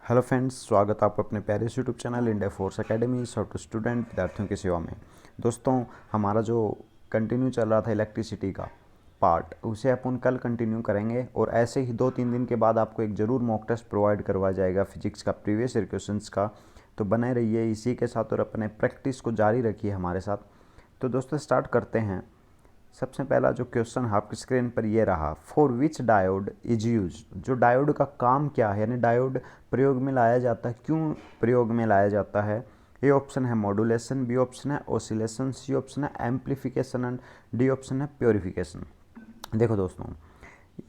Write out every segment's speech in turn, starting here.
Hello friends, स्वागत है आपको अपने प्यारे YouTube channel India force academy soft student विद्यार्थियों की सेवा में। दोस्तों, हमारा जो कंटिन्यू चल रहा था इलेक्ट्रिसिटी का पार्ट, उसे अपन कल कंटिन्यू करेंगे और ऐसे ही 2-3 दिन के बाद आपको एक ज़रूर मॉक टेस्ट प्रोवाइड करवाया जाएगा फिजिक्स का प्रीवियस ईयर क्वेश्चंस का। तो बने रहिए इसी के साथ और अपने प्रैक्टिस को जारी रखिए हमारे साथ। तो दोस्तों स्टार्ट करते हैं। सबसे पहला जो क्वेश्चन है आपकी स्क्रीन पर ये रहा, for which diode is use. जो डायोड का काम क्या है, यानी डायोड प्रयोग में लाया जाता है, क्यों प्रयोग में लाया जाता है। ए ऑप्शन है मॉड्यूलेशन, बी ऑप्शन है ऑसिलेशन, सी ऑप्शन है एम्पलीफिकेशन एंड डी ऑप्शन है प्योरिफिकेशन। देखो दोस्तों,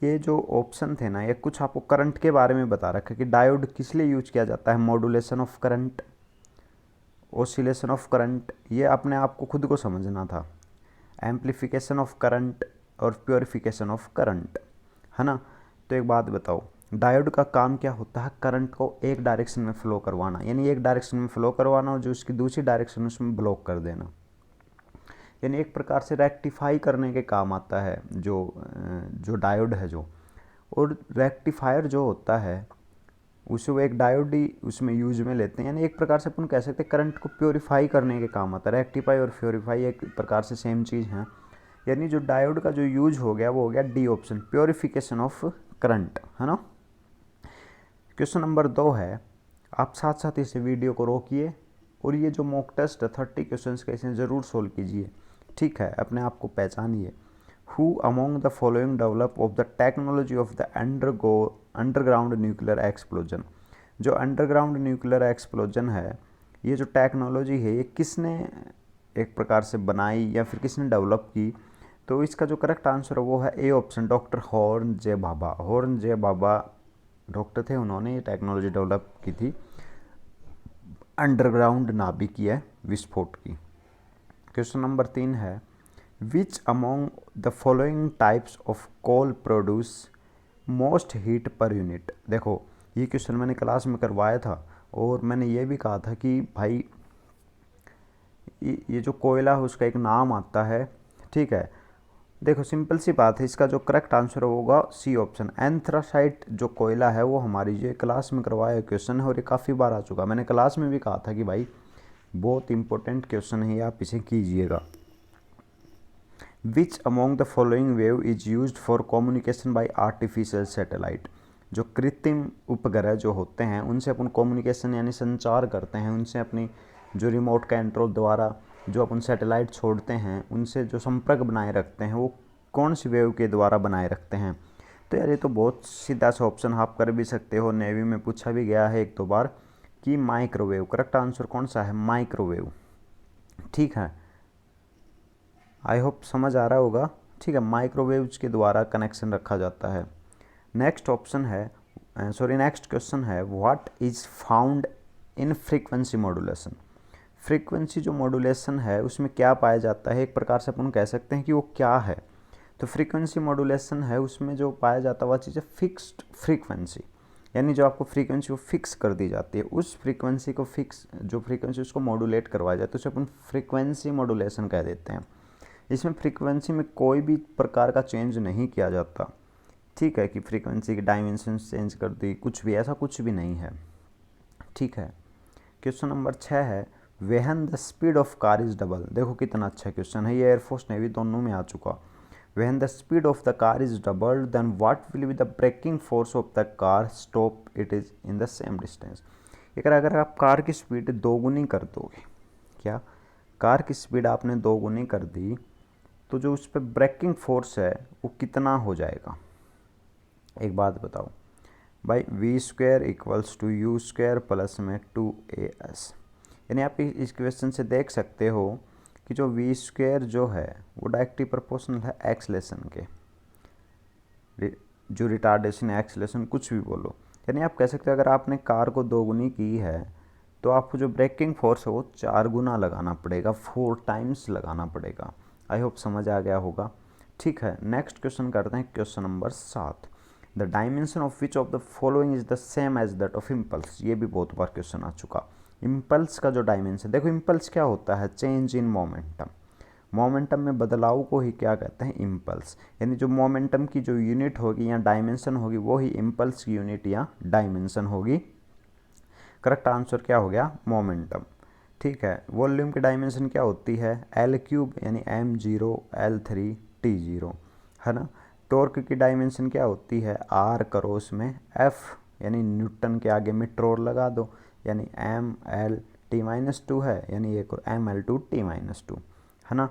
ये जो ऑप्शन थे ना, ये कुछ आपको करंट के बारे में बता रखा है कि डायोड किस लिए यूज किया जाता है। Modulation of current, oscillation of current, ये अपने आप को खुद को समझना था। एम्पलीफिकेशन ऑफ करंट और प्योरिफिकेशन ऑफ करंट, है ना। तो एक बात बताओ, डायोड का काम क्या होता है, करंट को एक डायरेक्शन में फ्लो करवाना, यानी एक डायरेक्शन में फ्लो करवाना और जो उसकी दूसरी डायरेक्शन उसमें ब्लॉक कर देना, यानी एक प्रकार से रेक्टिफाई करने के काम आता है जो डायोड है जो। और रेक्टिफायर जो होता है उसे वो एक डायोड ही उसमें यूज में लेते हैं, यानी एक प्रकार से अपन कह सकते हैं करंट को प्योरीफाई करने के काम आता है। रेक्टिफाई और प्योरीफाई एक प्रकार से सेम चीज़ है, यानी जो डायोड का जो यूज हो गया वो हो गया D option, purification of current, है ना। क्वेश्चन नंबर 2 है, आप साथ साथ इस वीडियो को रोकिए और ये जो मॉक टेस्ट है 30 क्वेश्चन का, इसे ज़रूर सोल्व कीजिए, ठीक है। अपने आप को पहचानिए। Who among the following develop of the technology of the underground nuclear explosion. जो अंडरग्राउंड न्यूक्लियर एक्सप्लोजन है, ये जो टेक्नोलॉजी है, ये किसने एक प्रकार से बनाई या फिर किसने डेवलप की। तो इसका जो करेक्ट आंसर है वो है A option, doctor horn J Bhabha. Horn J Bhabha doctor थे, उन्होंने ये टेक्नोलॉजी डेवलप की थी अंडरग्राउंड नाभिकीय विस्फोट की। क्वेश्चन नंबर 3 है, which among the following types of coal produce most heat per unit. देखो, ये क्वेश्चन मैंने क्लास में करवाया था और मैंने ये भी कहा था कि भाई ये जो कोयला है उसका एक नाम आता है, ठीक है। देखो सिंपल सी बात है, इसका जो करेक्ट आंसर होगा सी ऑप्शन, एंथ्रासाइट जो कोयला है वो हमारी जो क्लास में करवाया क्वेश्चन है और ये काफ़ी बार आ चुका। मैंने क्लास में भी कहा था कि भाई बहुत इंपॉर्टेंट क्वेश्चन है, आप इसे कीजिएगा। विच among the following wave is use for communication by artificial satellite. जो कृत्रिम उपग्रह जो होते हैं उनसे अपन कम्युनिकेशन यानी संचार करते हैं, उनसे अपनी जो रिमोट कंट्रोल द्वारा जो अपन सैटेलाइट छोड़ते हैं उनसे जो संपर्क बनाए रखते हैं, वो कौन सी वेव के द्वारा बनाए रखते हैं। तो यार ये तो बहुत सीधा सा ऑप्शन आप कर भी सकते हो, नेवी में पूछा भी गया है 1-2 बार कि माइक्रोवेव। करेक्ट आंसर कौन सा है, माइक्रोवेव, ठीक है। आई होप समझ आ रहा होगा, ठीक है। माइक्रोवेव्स के द्वारा कनेक्शन रखा जाता है। नेक्स्ट ऑप्शन है, नेक्स्ट क्वेश्चन है, what is found in frequency modulation. Frequency जो मॉड्यूलेशन है उसमें क्या पाया जाता है, एक प्रकार से अपन कह सकते हैं कि वो क्या है। तो फ्रीक्वेंसी मॉड्यूलेशन है, उसमें जो पाया जाता है वह चीज़ है फिक्स्ड फ्रीक्वेंसी, यानी जो आपको फ्रीक्वेंसी वो फिक्स कर दी जाती है, उस फ्रीक्वेंसी को फिक्स जो फ्रीक्वेंसी उसको मॉड्यूलेट करवाया जाता है उसे अपन फ्रीक्वेंसी मॉड्यूलेशन कह देते हैं। इसमें फ्रीक्वेंसी में कोई भी प्रकार का चेंज नहीं किया जाता, ठीक है, कि फ्रीक्वेंसी की डायमेंशन चेंज कर दी, कुछ भी ऐसा कुछ भी नहीं है, ठीक है। क्वेश्चन नंबर 6 है, वेहन the speed of car is double. देखो कितना अच्छा क्वेश्चन है, ये एयरफोर्स नेवी दोनों में आ चुका। When the speed of the car is double then what will be the braking force of the car stop it is in the same distance. अगर आप कार की स्पीड दोगुनी कर दोगे, क्या कार की स्पीड आपने दोगुनी कर दी तो जो उस पर ब्रेकिंग फोर्स है वो कितना हो जाएगा। एक बात बताओ भाई, v² equals to u² plus में 2as, यानी आप इस क्वेश्चन से देख सकते हो कि जो v² जो है वो डायरेक्टली प्रोपोर्शनल है एक्सलेशन के, जो रिटार्डेशन एक्सलेशन कुछ भी बोलो, यानी आप कह सकते हो अगर आपने कार को दोगुनी की है तो आपको जो ब्रेकिंग फोर्स है वो 4 गुना लगाना पड़ेगा, 4 टाइम्स लगाना पड़ेगा। आई होप समझ आ गया होगा, ठीक है। नेक्स्ट क्वेश्चन करते हैं, question number 7, the dimension of which of the following is the same as that of impulse. ये भी बहुत बार क्वेश्चन आ चुका। इम्पल्स का जो डायमेंशन, देखो इम्पल्स क्या होता है, चेंज इन मोमेंटम। मोमेंटम में बदलाव को ही क्या कहते हैं, इम्पल्स, यानी जो मोमेंटम की जो यूनिट होगी या डायमेंशन होगी वो ही इम्पल्स की यूनिट या डायमेंशन होगी। करेक्ट आंसर क्या हो गया, मोमेंटम। ठीक है, वॉल्यूम की डायमेंशन क्या होती है, L³ यानी m0 L3 T0, है ना। टॉर्क की डायमेंशन क्या होती है, R क्रॉस में F यानी न्यूटन के आगे में ट्रोर लगा दो, यानी mL/T-2 है, यानी एक और mL/T-2, है ना।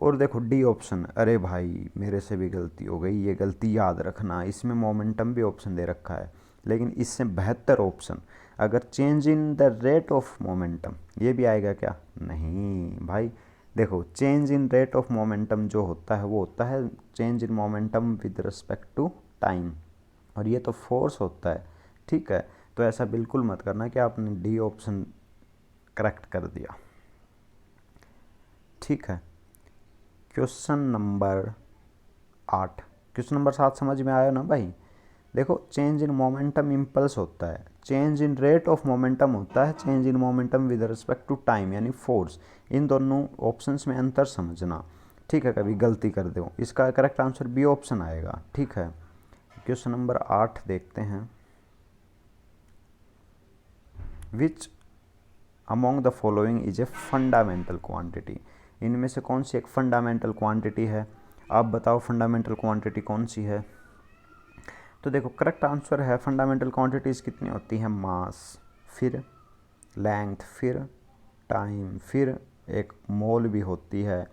और देखो डी ऑप्शन, अरे भाई मेरे से भी गलती हो गई, ये गलती याद रखना, इसमें मोमेंटम भी ऑप्शन दे रखा है, लेकिन इससे बेहतर ऑप्शन अगर change in the rate of momentum, ये भी आएगा क्या, नहीं भाई। देखो change in rate of momentum जो होता है वो होता है change in momentum with respect to time, और ये तो फोर्स होता है। ठीक है, तो ऐसा बिल्कुल मत करना कि आपने डी ऑप्शन करेक्ट कर दिया। ठीक है, क्वेश्चन नंबर 8, क्वेश्चन नंबर 7 समझ में आया ना भाई। देखो चेंज इन मोमेंटम इम्पल्स होता है, change in rate of momentum होता है change in momentum with respect to time यानी फोर्स। इन दोनों ऑप्शंस में अंतर समझना। ठीक है, कभी गलती कर दो, इसका करेक्ट आंसर बी ऑप्शन आएगा। ठीक है, क्वेश्चन नंबर 8 देखते हैं। विच among the following is a fundamental quantity, इनमें से कौन सी एक फंडामेंटल क्वांटिटी है, आप बताओ फंडामेंटल क्वांटिटी कौन सी है। तो देखो करेक्ट आंसर है, फंडामेंटल क्वांटिटीज़ कितनी होती हैं, मास, फिर लेंथ, फिर टाइम, फिर एक मोल भी होती है,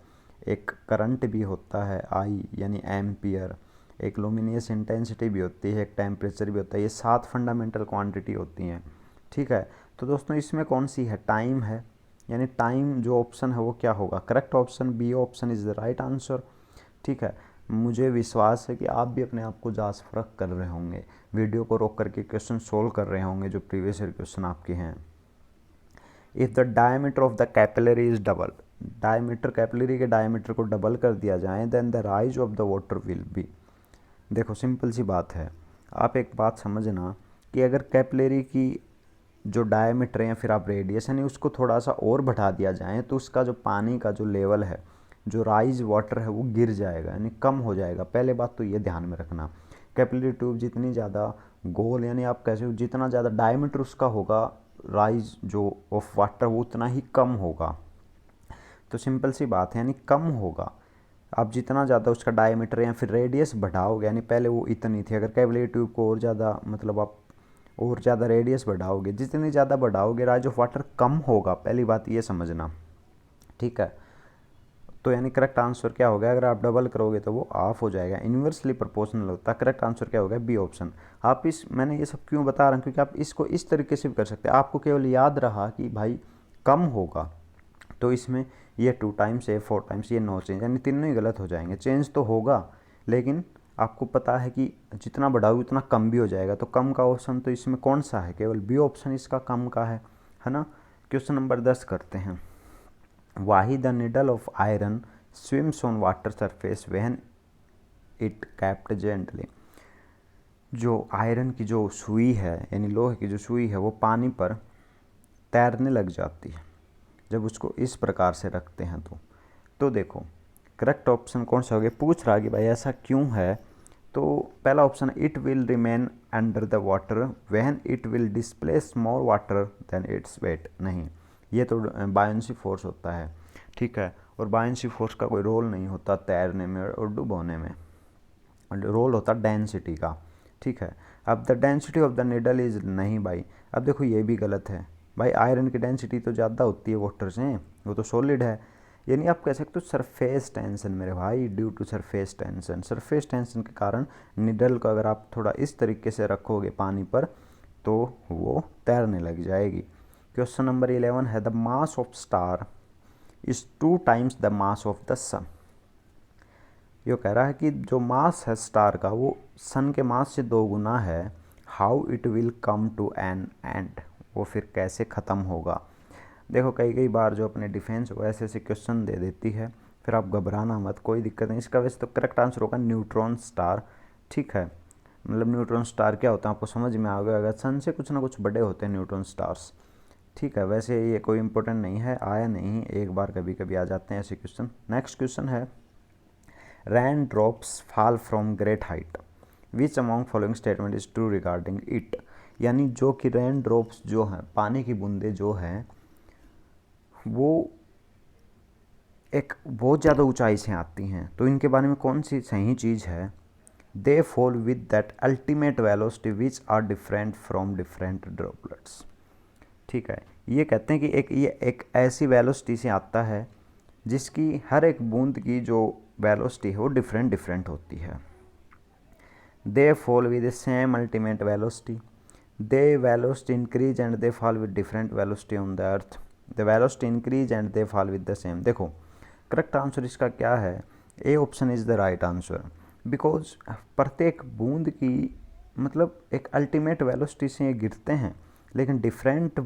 एक करंट भी होता है आई यानी एम्पियर, एक लुमिनियस इंटेंसिटी भी होती है, एक टेम्परेचर भी होता है। ये 7 फंडामेंटल क्वांटिटी होती हैं। ठीक है, तो दोस्तों इसमें कौन सी है, टाइम है, यानी टाइम जो ऑप्शन है वो क्या होगा, correct option B option is the right answer. ठीक है, मुझे विश्वास है कि आप भी अपने आप को जांच परख कर रहे होंगे, वीडियो को रोक करके क्वेश्चन सोल्व कर रहे होंगे जो प्रीवियस ईयर क्वेश्चन आपके हैं। If the diameter of the capillary is double, diameter capillary के डायमीटर को डबल कर दिया जाए, then the rise of the water will be. देखो सिंपल सी बात है, आप एक बात समझना कि अगर कैपिलरी की जो डायमीटर है या फिर आप रेडियस यानी उसको थोड़ा सा और बढ़ा दिया जाए तो उसका जो पानी का जो लेवल है, जो राइज वाटर है वो गिर जाएगा यानी कम हो जाएगा। पहले बात तो ये ध्यान में रखना, कैपिलरी ट्यूब जितनी ज़्यादा गोल यानी आप कैसे हो जितना ज़्यादा डायमीटर उसका होगा, राइज जो ऑफ वाटर वो उतना ही कम होगा। तो सिंपल सी बात है यानी कम होगा। आप जितना ज़्यादा उसका डायमीटर या फिर रेडियस बढ़ाओगे, यानी पहले वो इतनी थी, अगर कैपिलरी ट्यूब को और ज़्यादा मतलब आप और ज़्यादा रेडियस बढ़ाओगे, जितनी ज़्यादा बढ़ाओगे राइज ऑफ वाटर कम होगा, पहली बात ये समझना। ठीक है, तो यानी करेक्ट आंसर क्या होगा, अगर आप डबल करोगे तो वो ऑफ हो जाएगा, इन्वर्सली प्रोपोर्शनल होता है। करेक्ट आंसर क्या होगा, बी ऑप्शन। आप इस मैंने ये सब क्यों बता रहा हूँ, क्योंकि आप इसको इस तरीके से भी कर सकते हैं। आपको केवल याद रहा कि भाई कम होगा, तो इसमें ये 2 टाइम्स ये 4 टाइम्स ये नो चेंज, यानी तीनों ही गलत हो जाएंगे। चेंज तो होगा लेकिन आपको पता है कि जितना बढ़ाओगे उतना कम भी हो जाएगा, तो कम का ऑप्शन तो इसमें कौन सा है, केवल बी ऑप्शन इसका कम का है ना। क्वेश्चन नंबर 10 करते हैं। Why the needle of iron swims on water surface when it kept gently. जो आयरन की जो सुई है यानी लोहे की जो सुई है वो पानी पर तैरने लग जाती है जब उसको इस प्रकार से रखते हैं। तो देखो करेक्ट ऑप्शन कौन सा हो गया, पूछ रहा कि भाई ऐसा क्यों है। तो पहला ऑप्शन है it will remain under the water when it will displace more water than its weight. नहीं, ये तो बायंसी फोर्स होता है। ठीक है, और बायंसी फोर्स का कोई रोल नहीं होता तैरने में और डुबोने में, रोल होता डेंसिटी का। ठीक है, अब the density of the needle is, नहीं भाई, अब देखो ये भी गलत है भाई, आयरन की डेंसिटी तो ज़्यादा होती है वाटर से, वो तो सॉलिड है। यानी आप कह सकते हो सरफेस टेंशन मेरे भाई, due to surface tension, surface tension के कारण निडल को अगर आप थोड़ा इस तरीके से रखोगे पानी पर तो वो तैरने लग जाएगी। क्वेश्चन नंबर 11 है the mass of star is 2 times the mass of the sun. ये कह रहा है कि जो मास है स्टार का वो सन के मास से 2 गुना है। How it will come to an end, वो फिर कैसे ख़त्म होगा। देखो कई बार जो अपने डिफेंस वो ऐसे ऐसे क्वेश्चन दे देती है, फिर आप घबराना मत, कोई दिक्कत नहीं। इसका वैसे तो करेक्ट आंसर होगा न्यूट्रॉन स्टार। ठीक है, मतलब न्यूट्रॉन स्टार क्या होता है आपको समझ में आ गया, अगर सन से कुछ ना कुछ बड़े होते हैं न्यूट्रॉन स्टार्स। ठीक है, वैसे ये कोई इंपॉर्टेंट नहीं है, आया नहीं, एक बार कभी कभी आ जाते हैं ऐसे क्वेश्चन। नेक्स्ट क्वेश्चन है rain drops fall from great height, which among following statement is true regarding it. यानी जो कि रेन ड्रॉप्स जो हैं, पानी की बूंदें जो हैं, वो एक बहुत ज़्यादा ऊंचाई से आती हैं। तो इनके बारे में कौन सी सही चीज़ है? They fall with that ultimate velocity which are different from different droplets. ठीक है, ये कहते हैं कि ये एक ऐसी वेलोसिटी से आता है जिसकी हर एक बूंद की जो वेलोसिटी है वो डिफरेंट डिफरेंट होती है। They fall with the same ultimate velocity, they velocity increase and they fall with different velocity on the earth, the velocity increase and they fall with the same. देखो correct answer इसका क्या है? A option is the right answer, because प्रत्येक बूंद की मतलब एक ultimate velocity से ये गिरते हैं, लेकिन डिफरेंट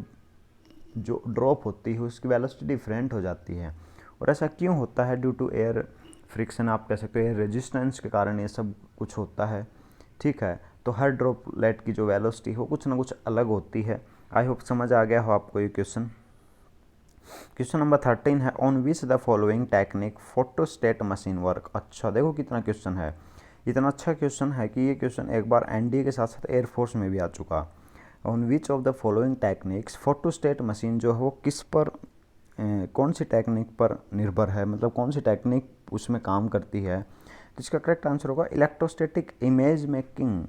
जो ड्रॉप होती है उसकी वेलोसिटी डिफरेंट हो जाती है। और ऐसा क्यों होता है? ड्यू टू एयर फ्रिक्शन, आप कह सकते हो एयर रेजिस्टेंस के कारण ये सब कुछ होता है। ठीक है, तो हर ड्रॉपलेट की जो वेलोसिटी हो कुछ ना कुछ अलग होती है। आई होप समझ आ गया हो आपको ये क्वेश्चन। क्वेश्चन नंबर 13 है, on which the following technique photostat machine work. अच्छा देखो कितना क्वेश्चन है, इतना अच्छा क्वेश्चन है कि ये क्वेश्चन एक बार एनडीए के साथ साथ एयरफोर्स में भी आ चुका। On which of the following techniques photostat machine जो है वो किस पर कौन सी टेक्निक पर निर्भर है, मतलब कौन सी टेक्निक उसमें काम करती है? तो इसका करेक्ट आंसर होगा इलेक्ट्रोस्टैटिक इमेज मेकिंग,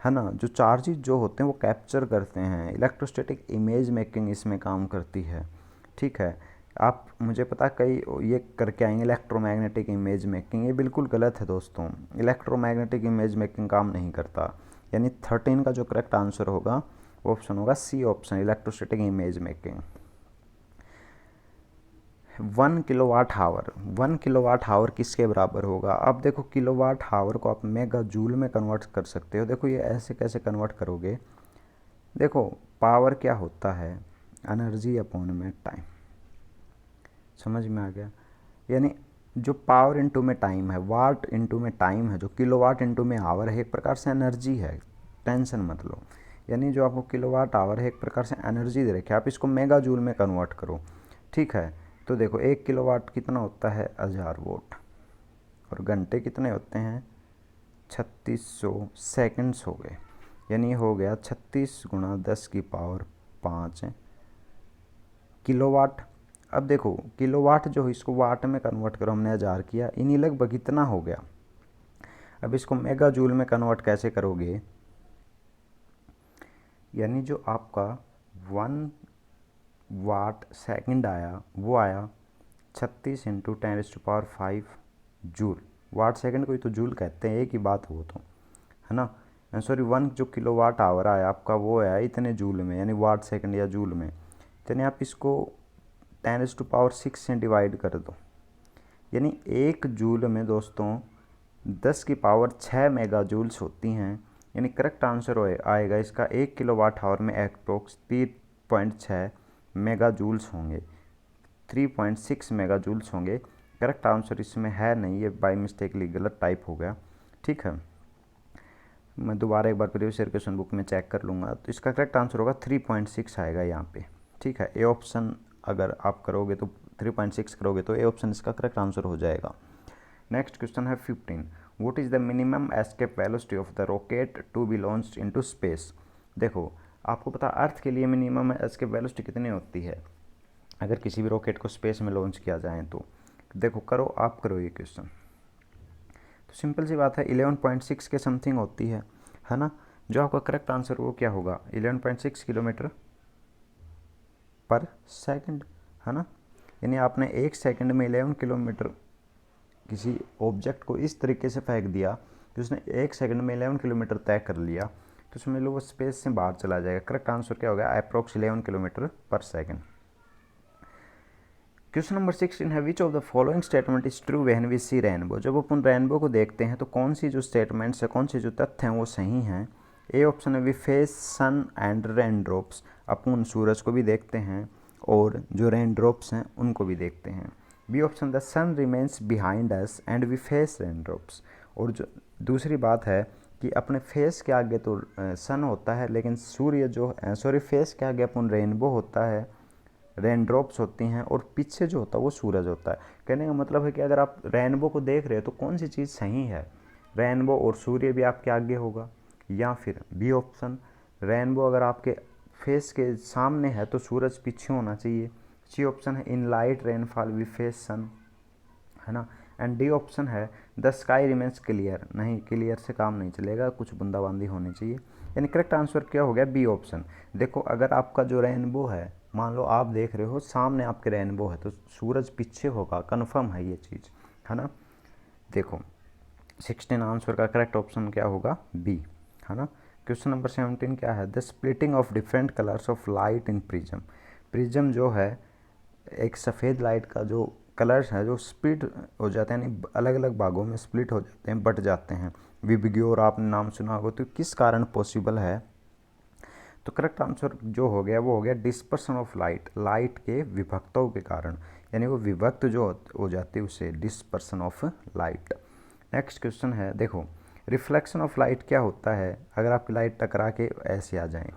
है ना। जो चार्जेस जो होते हैं वो कैप्चर करते हैं, इलेक्ट्रोस्टैटिक इमेज मेकिंग इसमें काम करती है। ठीक है, आप मुझे पता कई ये करके आएंगे इलेक्ट्रोमैग्नेटिक इमेज मेकिंग, ये बिल्कुल गलत है दोस्तों। इलेक्ट्रोमैग्नेटिक इमेज मेकिंग काम नहीं करता। यानी 13 का जो करेक्ट आंसर होगा वो ऑप्शन होगा C option, electrostatic image making. 1 kilowatt hour, 1 kilowatt hour किसके बराबर होगा? अब देखो किलोवाट आवर को आप मेगा जूल में कन्वर्ट कर सकते हो। देखो ये ऐसे कैसे कन्वर्ट करोगे? देखो पावर क्या होता है? एनर्जी अपॉन में टाइम। समझ में आ गया? यानी जो पावर इनटू में टाइम है, वाट इनटू में टाइम है, जो किलोवाट इनटू में आवर है, एक प्रकार से एनर्जी है, टेंशन मत लो। यानी जो आपको किलोवाट आवर है एक प्रकार से एनर्जी दे रखी है, आप इसको मेगा जूल में कन्वर्ट करो। ठीक है, तो देखो 1 किलोवाट कितना होता है? 1000 वोट। और घंटे कितने होते हैं? 3600 सेकंड्स हो गए। यानी हो गया 36 गुणा 10 की पावर 5 किलोवाट। अब देखो किलोवाट जो इसको वाट में कन्वर्ट करो, हमने 1000 किया, इन्हीं लगभग इतना हो गया। अब इसको मेगा जूल में कन्वर्ट कैसे करोगे? यानी जो आपका 1 वाट सेकंड आया वो आया 36 इंटू 10⁵ जूल। वाट सेकंड को ही तो जूल कहते हैं, एक ही बात हो तो, है ना। सॉरी 1 जो किलोवाट आवर आया आपका वो आया इतने जूल में, यानी वाट सेकंड या जूल में। यानी आप इसको 10⁶ से डिवाइड कर दो, यानी 1 जूल में दोस्तों 10 की पावर 6 मेगा जूल्स होती हैं। यानी करेक्ट आंसर आएगा इसका 1 किलोवाट आवर में अप्रोक्स 3.6 मेगा जूल्स होंगे, 3.6 मेगा जूल्स होंगे। करेक्ट आंसर इसमें है नहीं, ये बाय मिस्टेकली गलत टाइप हो गया। ठीक है, मैं दोबारा एक बार प्रीवियस ईयर क्वेश्चन बुक में चेक कर लूँगा। तो इसका करेक्ट आंसर होगा 3.6 आएगा यहाँ पे। ठीक है, ए ऑप्शन अगर आप करोगे तो 3.6 करोगे तो ए ऑप्शन इसका करेक्ट आंसर हो जाएगा। नेक्स्ट क्वेश्चन है 15, what is the minimum escape velocity of the rocket to be launched into space. देखो आपको पता अर्थ के लिए मिनिमम एस्केप वेलोसिटी कितनी होती है अगर किसी भी रॉकेट को स्पेस में लॉन्च किया जाए तो? देखो आप करो ये क्वेश्चन। तो सिंपल सी बात है 11.6 के समथिंग होती है ना। जो आपका करेक्ट आंसर वो क्या होगा? 11.6 किलोमीटर पर सेकंड, है ना। यानी आपने 1 सेकंड में 11 किलोमीटर किसी ऑब्जेक्ट को इस तरीके से फेंक दिया कि उसने 1 सेकंड में 11 किलोमीटर तय कर लिया, तो समझ लो वो स्पेस से बाहर चला जाएगा। करेक्ट आंसर क्या होगा? Approx 11 kilometre per second. Question number 16 है, which of the following statement is true when we see rainbow. जब अपन रेनबो को देखते हैं तो कौन सी जो स्टेटमेंट्स है, कौन सी जो तथ्य हैं वो सही हैं? ए ऑप्शन है, we face sun and rain drops, अपन सूरज को भी देखते हैं और जो रेन ड्रॉप्स हैं उनको भी देखते हैं। B option, the sun remains behind us and we face rain drops, और जो दूसरी बात है कि अपने फेस के आगे तो सन होता है, लेकिन सूर्य जो फेस के आगे अपन रेनबो होता है, रेन ड्रॉप्स होती हैं, और पीछे जो होता है वो सूरज होता है। कहने का मतलब है कि अगर आप रेनबो को देख रहे हो तो कौन सी चीज़ सही है? रेनबो और सूर्य भी आपके आगे होगा, या फिर बी ऑप्शन रेनबो अगर आपके फेस के सामने है तो सूरज पीछे होना चाहिए। सी ऑप्शन है in light rainfall we face sun, है ना। एंड डी ऑप्शन है द स्काई रिमेन्स क्लियर, नहीं क्लियर से काम नहीं चलेगा, कुछ बूंदाबांदी होनी चाहिए। यानी करेक्ट आंसर क्या हो गया, बी ऑप्शन। देखो अगर आपका जो रेनबो है, मान लो आप देख रहे हो सामने आपके रेनबो है तो सूरज पीछे होगा, कन्फर्म है ये चीज़, है ना। देखो 16 आंसर का करेक्ट ऑप्शन क्या होगा, बी, है ना। क्वेश्चन नंबर 17 क्या है, the splitting of different colours of light in prism. Prism जो है एक सफ़ेद लाइट का जो कलर्स है जो स्प्लिट हो जाते हैं, यानी अलग अलग भागों में स्प्लिट हो जाते हैं, बट जाते हैं। विबग्योर आपने नाम सुना होगा, तो किस कारण पॉसिबल है। तो करेक्ट आंसर जो हो गया वो हो गया डिस्पर्सन ऑफ लाइट, लाइट के विभक्तों के कारण, यानी वो विभक्त जो हो जाती है उसे dispersion of light. Next question है, देखो रिफ्लेक्शन ऑफ लाइट क्या होता है, अगर आपकी लाइट टकरा के ऐसे आ जाए।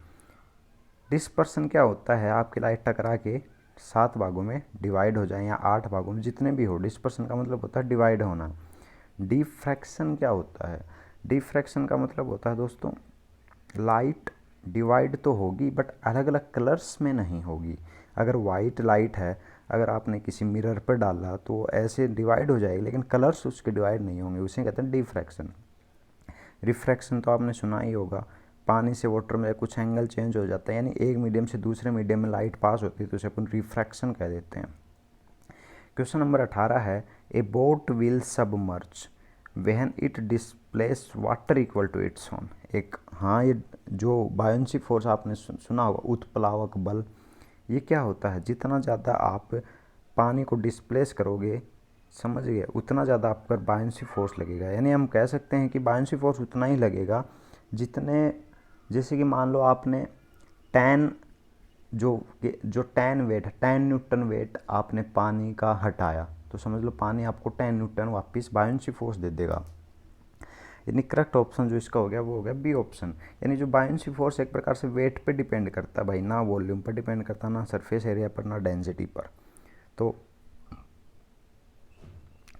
डिस्पर्सन क्या होता है, आपकी लाइट टकरा के 7 भागों में डिवाइड हो जाए या 8 भागों में, जितने भी हो। डिस्पर्सन का मतलब होता है डिवाइड होना। डिफ्रैक्शन क्या होता है, डिफ्रैक्शन का मतलब होता है दोस्तों लाइट डिवाइड तो होगी बट अलग अलग कलर्स में नहीं होगी। अगर वाइट लाइट है, अगर आपने किसी मिरर पर डाला तो ऐसे डिवाइड हो जाएगी, लेकिन कलर्स उसके डिवाइड नहीं होंगे, उसे कहते हैं डिफ्रैक्शन। रिफ्रैक्शन तो आपने सुना ही होगा, पानी से वाटर में कुछ एंगल चेंज हो जाता है, यानी एक मीडियम से दूसरे मीडियम में लाइट पास होती है तो उसे अपन रिफ्रैक्शन कह देते हैं। क्वेश्चन नंबर 18 है, a boat will submerge when it displace water equal to its own. एक, हाँ, ये जो बायोंसी फोर्स आपने सुना होगा, उत्प्लावक बल, ये क्या होता है, जितना ज़्यादा आप पानी को डिस्प्लेस करोगे, समझ गए, उतना ज़्यादा आप पर बायोंसी फोर्स लगेगा। यानी हम कह सकते हैं कि बायोंसी फोर्स उतना ही लगेगा जितने, जैसे कि मान लो आपने 10 जो 10 वेट, 10 न्यूटन वेट आपने पानी का हटाया, तो समझ लो पानी आपको 10 न्यूटन वापस बायोंसी फोर्स दे देगा। यानी करेक्ट ऑप्शन जो इसका हो गया वो हो गया बी ऑप्शन। यानी जो बायोंसी फोर्स एक प्रकार से वेट पे डिपेंड करता है भाई, ना वॉल्यूम पर डिपेंड करता, ना सरफेस एरिया पर, ना डेंसिटी पर। तो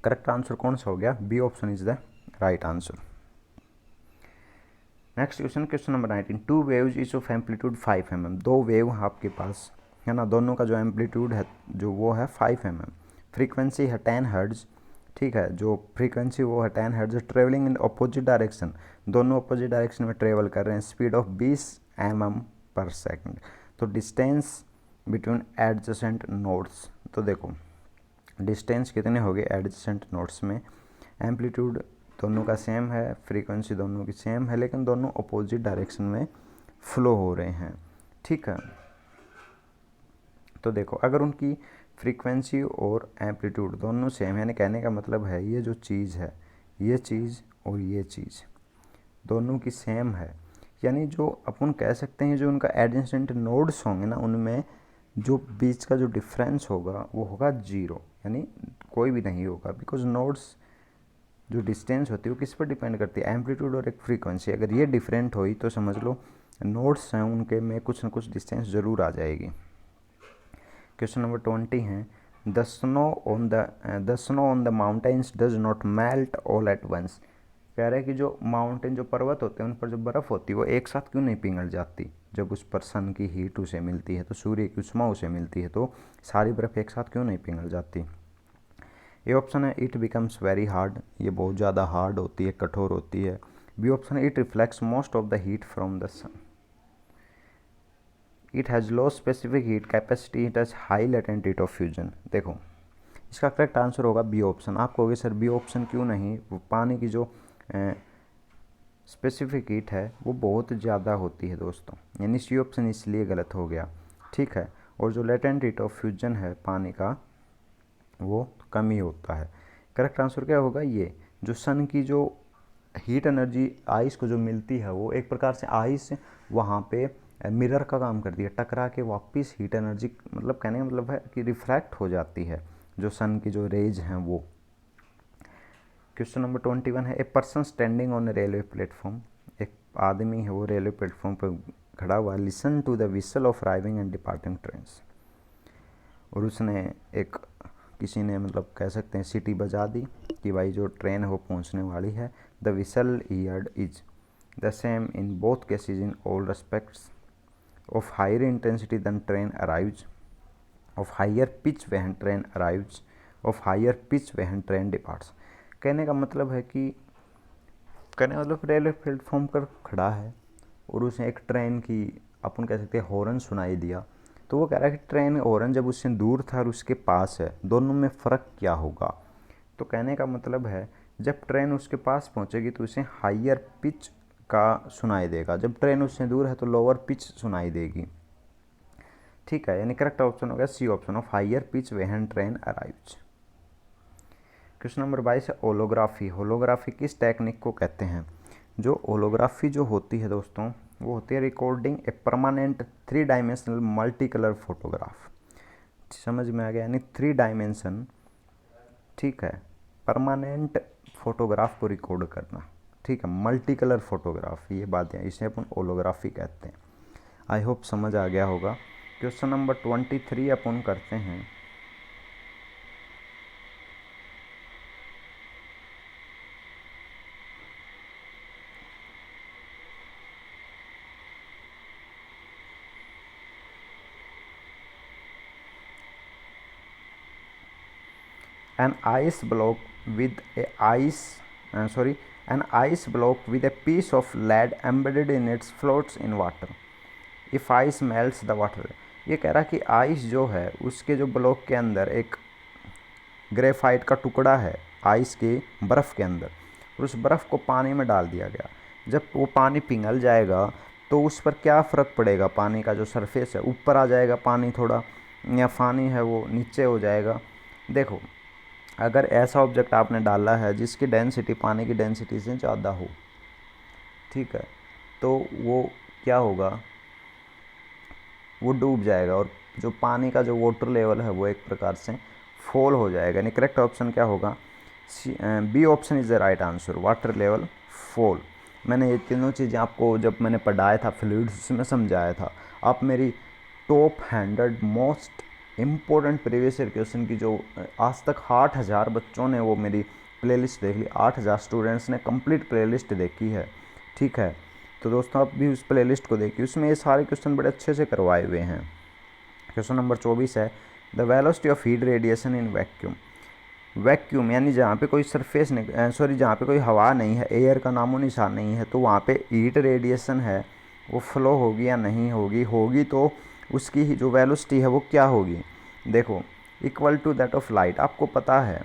करेक्ट आंसर कौन सा हो गया, B option is the right answer. Next question, question number 19, two waves is of amplitude 5 mm। दो वेव आपके पास है ना, दोनों का जो एम्पलीट्यूड है जो वो है 5 mm। फ्रीक्वेंसी है 10 हर्ट्ज, ठीक है, जो फ्रीक्वेंसी वो है 10 hertz. Travelling in opposite direction, दोनों अपोजिट डायरेक्शन में ट्रेवल कर रहे हैं, स्पीड ऑफ 20 mm पर सेकंड। तो डिस्टेंस बिटवीन एडजेसेंट नोड्स, तो देखो डिस्टेंस कितने हो गए एडजेसेंट नोड्स में, एम्पलीट्यूड दोनों का सेम है, फ्रीक्वेंसी दोनों की सेम है, लेकिन दोनों अपोजिट डायरेक्शन में फ्लो हो रहे हैं, ठीक है। तो देखो अगर उनकी फ्रीक्वेंसी और एम्पलीट्यूड दोनों सेम है, यानी कहने का मतलब है ये जो चीज़ है, ये चीज़ और ये चीज़ दोनों की सेम है, यानी जो अपन कह सकते हैं जो उनका एडजेसेंट नोड्स होंगे ना, उनमें जो बीच का जो डिफरेंस होगा वो होगा 0, यानी कोई भी नहीं होगा, बिकॉज नोड्स जो डिस्टेंस होती है वो किस पर डिपेंड करती है, एम्पलीट्यूड और एक फ्रीक्वेंसी। अगर ये डिफरेंट हुई तो समझ लो नोड्स हैं उनके में कुछ ना कुछ डिस्टेंस ज़रूर आ जाएगी। क्वेश्चन नंबर 20 है, the snow on the mountains does not melt all at once. कह रहे हैं कि जो माउंटेन, जो पर्वत होते हैं उन पर जो बर्फ़ होती है वो एक साथ क्यों नहीं पिघल जाती, जब उस पर सन की हीट उसे मिलती है, तो सूर्य की उष्मा उसे मिलती है, तो सारी बर्फ़ एक साथ क्यों नहीं पिघल जाती। ए ऑप्शन है इट बिकम्स वेरी हार्ड, ये बहुत ज़्यादा हार्ड होती है, कठोर होती है। बी ऑप्शन है it reflects most of the heat from the sun. It has low specific heat capacity, it has high latent heat of fusion. देखो इसका करेक्ट आंसर होगा बी ऑप्शन। आप कहोगे सर बी ऑप्शन क्यों नहीं, वो पानी की जो स्पेसिफिक हीट है वो बहुत ज़्यादा होती है दोस्तों, यानी सी ऑप्शन इसलिए गलत हो गया, ठीक है। और जो लेटेंट हीट ऑफ फ्यूजन है पानी का वो कम ही होता है। करेक्ट आंसर क्या होगा, ये जो सन की जो हीट एनर्जी आइस को जो मिलती है वो एक प्रकार से आइस वहाँ पे मिरर का काम करती है, टकरा के वापस हीट एनर्जी, मतलब कहने का मतलब है कि रिफ्रैक्ट हो जाती है जो सन की जो रेज हैं वो। क्वेश्चन नंबर 21 है, a person standing on a railway platform. एक आदमी है वो रेलवे प्लेटफॉर्म पर खड़ा हुआ, listen to the whistle of arriving and departing trains. और उसने एक, किसी ने मतलब कह सकते हैं सीटी बजा दी कि भाई जो ट्रेन है वो पहुंचने वाली है। The whistle heard is, the same in both cases in all respects, of higher intensity then train arrives, of higher pitch when train arrives, of higher pitch when train departs. कहने का मतलब है कि रेलवे प्लेटफॉर्म पर खड़ा है और उसे एक ट्रेन की अपन कह सकते हैं हॉर्न सुनाई दिया, तो वो कह रहा है कि ट्रेन हॉर्न जब उससे दूर था और उसके पास है, दोनों में फ़र्क क्या होगा। तो कहने का मतलब है जब ट्रेन उसके पास पहुंचेगी तो उसे हायर पिच का सुनाई देगा, जब ट्रेन उससे दूर है तो लोअर पिच सुनाई देगी। ठीक है, यानी करेक्ट ऑप्शन हो गया C option of higher pitch when train arrives. Question number 22 है होलोग्राफी। होलोग्राफी किस टेक्निक को कहते हैं? जो होलोग्राफी जो होती है दोस्तों, वो होती है recording a permanent 3 dimensional multi colour photograph. समझ में आ गया, यानी 3 डायमेंशन, ठीक है, परमानेंट फोटोग्राफ को रिकॉर्ड करना, ठीक है, मल्टी कलर फोटोग्राफ, ये बात है, इसे अपन होलोग्राफी कहते हैं। आई होप समझ आ गया होगा। क्वेश्चन नंबर 23 अपन करते हैं। an ice block with a piece of lead embedded in its floats in water if ice melts the water। ये कह रहा कि आइस जो है उसके जो ब्लॉक के अंदर एक ग्रेफाइट का टुकड़ा है आइस के बर्फ़ के अंदर, और उस बर्फ़ को पानी में डाल दिया गया। जब वो पानी पिघल जाएगा तो उस पर क्या फ़र्क पड़ेगा, पानी का जो सरफेस है ऊपर आ जाएगा पानी थोड़ा, या पानी है वो नीचे हो जाएगा। देखो, अगर ऐसा ऑब्जेक्ट आपने डाला है जिसकी डेंसिटी पानी की डेंसिटी से ज़्यादा हो, ठीक है, तो वो क्या होगा, वो डूब जाएगा और जो पानी का जो वाटर लेवल है वो एक प्रकार से फॉल हो जाएगा। यानी करेक्ट ऑप्शन क्या होगा, B option is the right answer, water level fall. मैंने ये तीनों चीज़ें आपको जब मैंने पढ़ाया था फ्लूइड्स उसमें समझाया था। आप मेरी top 100 most important previous year question की जो आज तक 8000 बच्चों ने वो मेरी प्लेलिस्ट देख ली, 8000 स्टूडेंट्स ने कंप्लीट प्लेलिस्ट देखी है, ठीक है। तो दोस्तों आप भी उस प्लेलिस्ट को देखिए, उसमें ये सारे क्वेश्चन बड़े अच्छे से करवाए हुए हैं। क्वेश्चन नंबर 24 है the velocity of heat radiation in vacuum. Vacuum यानी जहाँ पे कोई सरफेस नहीं, जहाँ पे कोई हवा नहीं है, एयर का नामो निशान नहीं है, तो वहाँ पे हीट रेडिएशन है वो फ्लो होगी या नहीं होगी, होगी तो उसकी जो वेलोसिटी है वो क्या होगी। देखो, equal to that of light, आपको पता है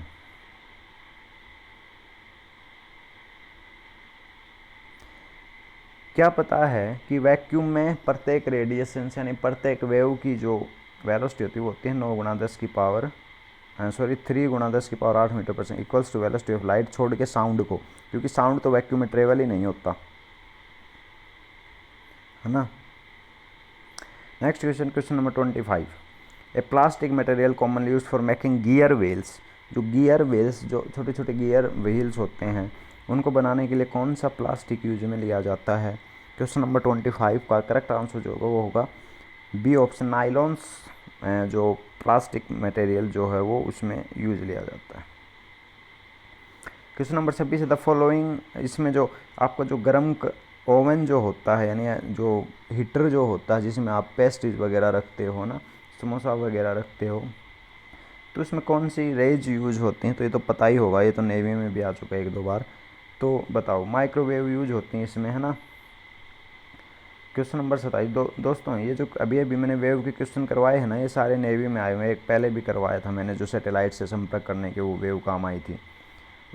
क्या पता है कि वैक्यूम में प्रत्येक रेडिएशन यानी प्रत्येक वेव की जो वेलोसिटी होती है वो होती है 9 × 10 की पावर 3 × 10 की power 8 metre per second equals to velocity of light, छोड़ के साउंड को, क्योंकि साउंड तो वैक्यूम में ट्रेवल ही नहीं होता है ना। Next question, question number 25, A plastic material commonly use for making gear wheels. जो गियर व्हील्स, जो छोटे छोटे गियर व्हील्स होते हैं, उनको बनाने के लिए कौन सा प्लास्टिक यूज में लिया जाता है। क्वेश्चन नंबर 25 का करेक्ट आंसर जो होगा वो होगा बी ऑप्शन, नाइलॉन्स जो प्लास्टिक मटेरियल जो है वो उसमें यूज लिया जाता है। क्वेश्चन नंबर 26 है द फॉलोइंग, इसमें जो आपका जो गर्म ओवन जो होता है यानी जो हीटर जो होता है जिसमें आप पेस्ट्रीज वगैरह रखते हो ना, समोसा वगैरह रखते हो, तो इसमें कौन सी रेज यूज होती हैं। तो ये तो पता ही होगा, ये तो नेवी में भी आ चुका है 1-2 बार। तो बताओ, माइक्रोवेव यूज होती हैं इसमें, है ना। क्वेश्चन नंबर 27 दोस्तों, ये जो अभी अभी मैंने वेव के क्वेश्चन करवाए हैं ना, ये सारे नेवी में आए हुए हैं। एक पहले भी करवाया था मैंने, जो सैटेलाइट से संपर्क करने के वो वेव काम आई थी।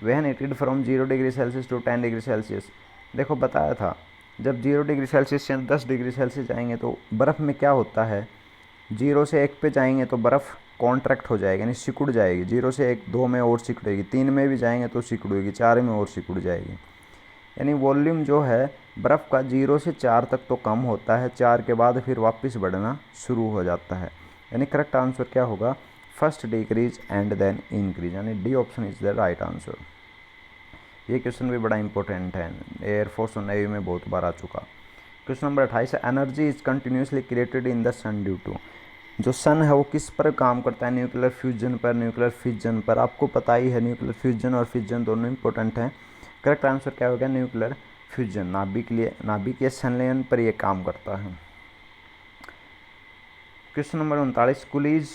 वह heated from 0 degree Celsius to 10 degree Celsius. देखो बताया था, जब 0 डिग्री सेल्सियस से 10 डिग्री सेल्सियस जाएंगे तो बर्फ़ में क्या होता है, 0 से 1 पे जाएंगे तो बर्फ़ कॉन्ट्रैक्ट हो जाएगी यानी सिकुड़ जाएगी, 0 से 1 2 में और सिकुड़ेगी, 3 में भी जाएंगे तो सिकुड़ेगी, 4 में और सिकुड़ जाएगी। यानी वॉल्यूम जो है बर्फ़ का 0 से 4 तक तो कम होता है, 4 के बाद फिर वापस बढ़ना शुरू हो जाता है। यानी करेक्ट आंसर क्या होगा, first decrease and then increase, यानी D option is the right answer. ये क्वेश्चन भी बड़ा इंपॉर्टेंट है, एयरफोर्स और नेवी में बहुत बार आ चुका। क्वेश्चन नंबर 28 है energy is continuously created in the sun due to. जो सन है वो किस पर काम करता है, न्यूक्लियर फ्यूजन पर, न्यूक्लियर फिजन पर। आपको पता ही है न्यूक्लियर फ्यूजन और फिजन दोनों इंपॉर्टेंट हैं। करेक्ट आंसर क्या हो गया, न्यूक्लियर फ्यूजन, नाभिकीय संलयन पर यह काम करता है। Question number 39, Coolidge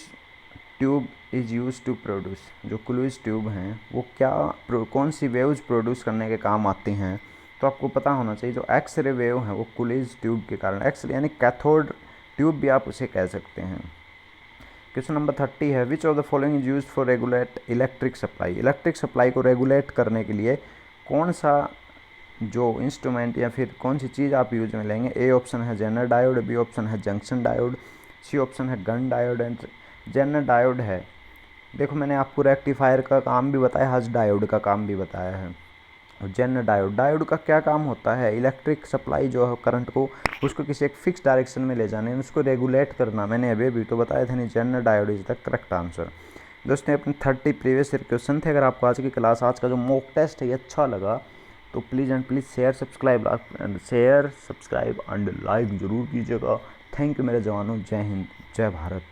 tube is use to produce. जो कुलीज ट्यूब हैं वो कौन सी वेव्स प्रोड्यूस करने के काम आती हैं? तो आपको पता होना चाहिए जो एक्स रे वेव है वो कुलीज ट्यूब के कारण, एक्स यानी कैथोड ट्यूब भी आप उसे कह सकते हैं। क्वेश्चन नंबर 30 है, which of the following is use for regulate electric supply. Electric supply को रेगुलेट करने के लिए कौन सा जो इंस्ट्रूमेंट या फिर कौन सी चीज़ आप यूज में लेंगे? ए ऑप्शन है जेनर डायोड, बी ऑप्शन है जंक्शन डायोड, सी ऑप्शन है Gunn diode and Zener diode है। देखो मैंने आपको रेक्टिफायर का काम भी बताया, हज डायोड का काम भी बताया है। और जेनर डायोड का क्या काम होता है? इलेक्ट्रिक सप्लाई जो है करंट को उसको किसी एक फिक्स डायरेक्शन में ले जाने, उसको रेगुलेट करना। मैंने अभी भी तो बताया था नहीं, Zener diode is the correct answer. दोस्तों अपने 30 प्रीवियस ईयर क्वेश्चन थे। अगर आपको आज की क्लास, आज का जो मॉक टेस्ट है ये अच्छा लगा तो please and please share subscribe and like ज़रूर कीजिएगा। थैंक यू मेरे जवानों। जय हिंद, जय भारत।